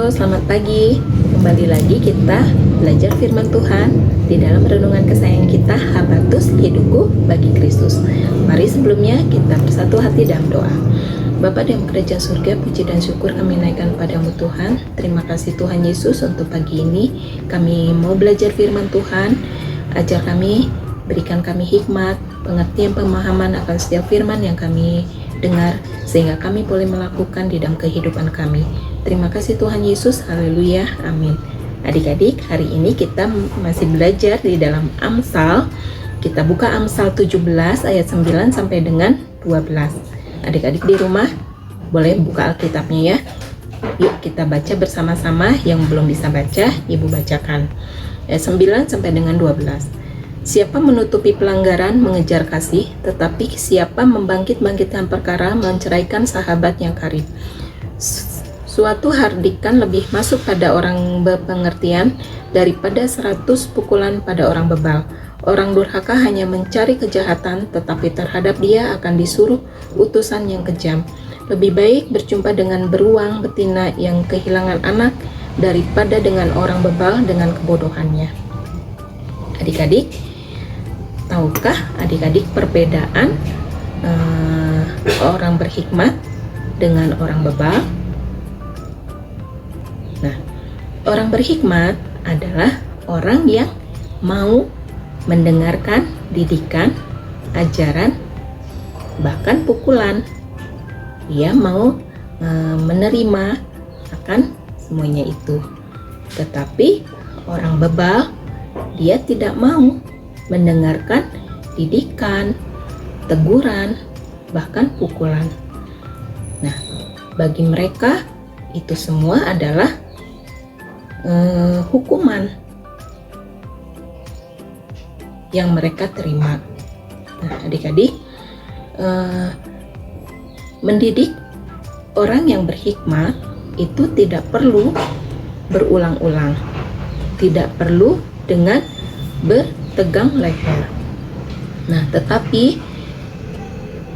Halo, selamat pagi. Kembali lagi kita belajar firman Tuhan di dalam renungan kesayangan kita, Habatus Hidupku bagi Kristus. Mari sebelumnya kita bersatu hati dalam doa. Bapa di kerajaan surga, puji dan syukur kami naikkan padamu Tuhan. Terima kasih Tuhan Yesus untuk pagi ini. Kami mau belajar firman Tuhan. Ajar kami, berikan kami hikmat, pengertian, pemahaman akan setiap firman yang kami dengar, sehingga kami boleh melakukan di dalam kehidupan kami. Terima kasih Tuhan Yesus, haleluya, amin. Adik-adik, hari ini kita masih belajar di dalam Amsal. Kita buka Amsal 17 ayat 9 sampai dengan 12. Adik-adik di rumah boleh buka Alkitabnya ya. Yuk kita baca bersama-sama. Yang belum bisa baca, Ibu bacakan. Ayat 9 sampai dengan 12. Siapa menutupi pelanggaran mengejar kasih, tetapi siapa membangkit-bangkitkan perkara menceraikan sahabat yang karib. Suatu hardikan lebih masuk pada orang berpengertian daripada 100 pukulan pada orang bebal. Orang durhaka hanya mencari kejahatan, tetapi terhadap dia akan disuruh utusan yang kejam. Lebih baik berjumpa dengan beruang betina yang kehilangan anak daripada dengan orang bebal dengan kebodohannya. Adik-adik, tahukah adik-adik perbedaan orang berhikmat dengan orang bebal? Nah, orang berhikmat adalah orang yang mau mendengarkan didikan, ajaran, bahkan pukulan. Dia mau menerima akan semuanya itu. Tetapi orang bebal, dia tidak mau mendengarkan didikan, teguran, bahkan pukulan. Nah, bagi mereka itu semua adalah hukuman yang mereka terima. Nah, adik-adik, mendidik orang yang berhikmat itu tidak perlu berulang-ulang, tidak perlu dengan bertegang leher. Nah, tetapi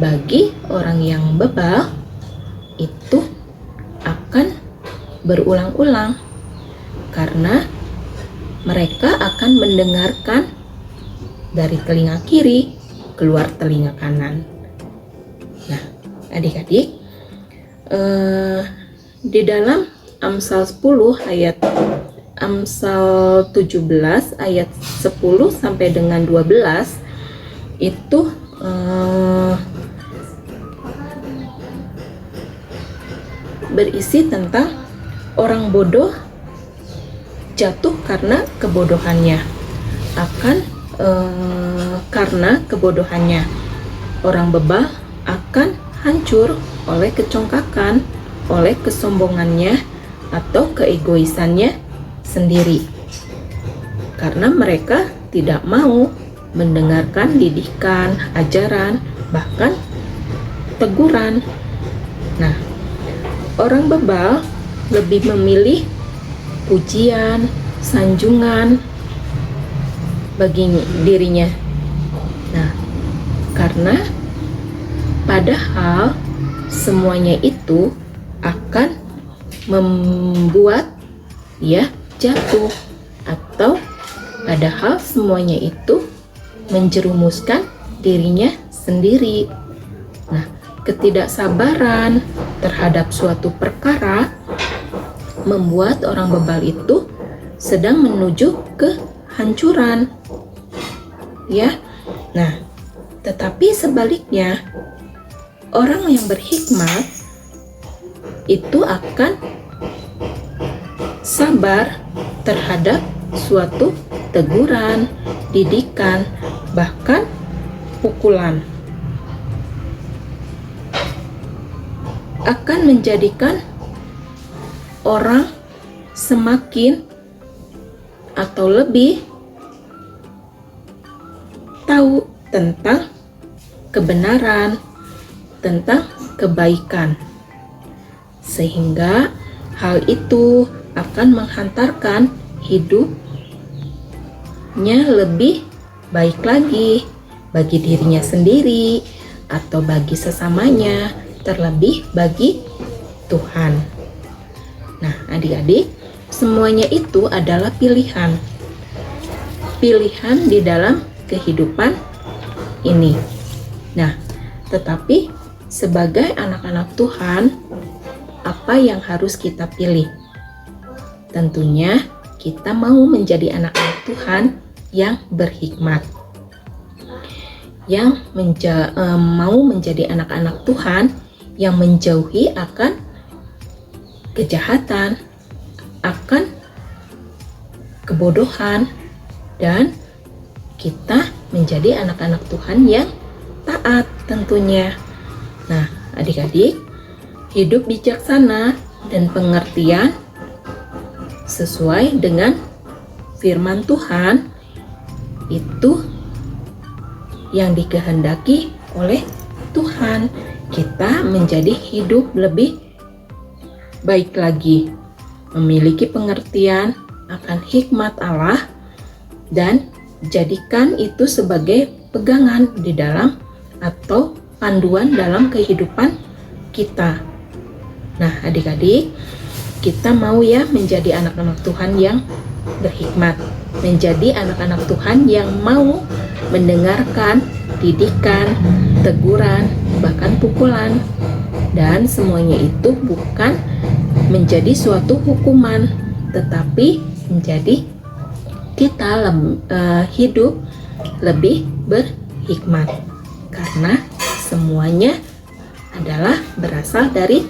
bagi orang yang bebal itu akan berulang-ulang, karena mereka akan mendengarkan dari telinga kiri keluar telinga kanan. Nah, adik-adik, di dalam Amsal 17 ayat 10 sampai dengan 12 itu berisi tentang orang bodoh jatuh karena kebodohannya, karena kebodohannya. Orang bebal akan hancur oleh kecongkakan, oleh kesombongannya atau keegoisannya sendiri, karena mereka tidak mau mendengarkan didikan, ajaran, bahkan teguran. Nah, orang bebal lebih memilih pujian, sanjungan bagi dirinya. Nah, karena padahal semuanya itu akan membuat dia jatuh, atau padahal semuanya itu menjerumuskan dirinya sendiri. Nah, ketidaksabaran terhadap suatu perkara membuat orang bebal itu sedang menuju kehancuran. Ya. Nah, tetapi sebaliknya, orang yang berhikmat itu akan sabar terhadap suatu teguran, didikan, bahkan pukulan. Akan menjadikan orang semakin atau lebih tahu tentang kebenaran, tentang kebaikan, sehingga hal itu akan menghantarkan hidupnya lebih baik lagi bagi dirinya sendiri atau bagi sesamanya, terlebih bagi Tuhan. Nah, adik-adik, semuanya itu adalah pilihan. Pilihan di dalam kehidupan ini. Nah, tetapi sebagai anak-anak Tuhan, apa yang harus kita pilih? Tentunya kita mau menjadi anak-anak Tuhan yang berhikmat. Yang mau menjadi anak-anak Tuhan yang menjauhi akan kejahatan, akan kebodohan, dan kita menjadi anak-anak Tuhan yang taat tentunya. Nah, adik-adik, hidup bijaksana dan pengertian sesuai dengan firman Tuhan itu yang dikehendaki oleh Tuhan. Kita menjadi hidup lebih baik lagi, memiliki pengertian akan hikmat Allah, dan jadikan itu sebagai pegangan di dalam atau panduan dalam kehidupan kita. Nah, adik-adik, kita mau ya menjadi anak-anak Tuhan yang berhikmat, menjadi anak-anak Tuhan yang mau mendengarkan didikan, teguran, bahkan pukulan, dan semuanya itu bukan menjadi suatu hukuman, tetapi menjadi kita hidup lebih berhikmat, karena semuanya adalah berasal dari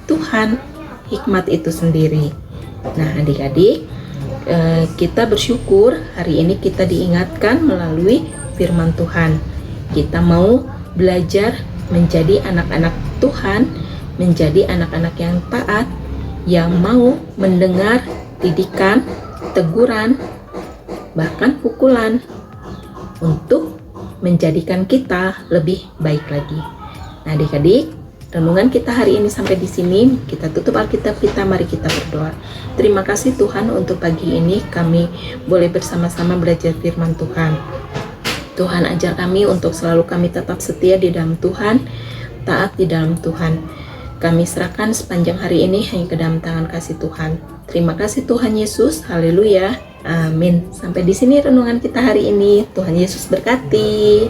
Tuhan, hikmat itu sendiri. Nah, adik-adik, kita bersyukur hari ini kita diingatkan melalui firman Tuhan. Kita mau belajar menjadi anak-anak Tuhan, menjadi anak-anak yang taat, yang mau mendengar didikan, teguran, bahkan pukulan, untuk menjadikan kita lebih baik lagi. Nah, adik-adik, renungan kita hari ini sampai di sini. Kita tutup Alkitab kita, mari kita berdoa. Terima kasih Tuhan untuk pagi ini kami boleh bersama-sama belajar firman Tuhan. Tuhan, ajar kami untuk selalu kami tetap setia di dalam Tuhan, taat di dalam Tuhan. Kami serahkan sepanjang hari ini hanya ke dalam tangan kasih Tuhan. Terima kasih Tuhan Yesus, haleluya, amin. Sampai di sini renungan kita hari ini. Tuhan Yesus berkati.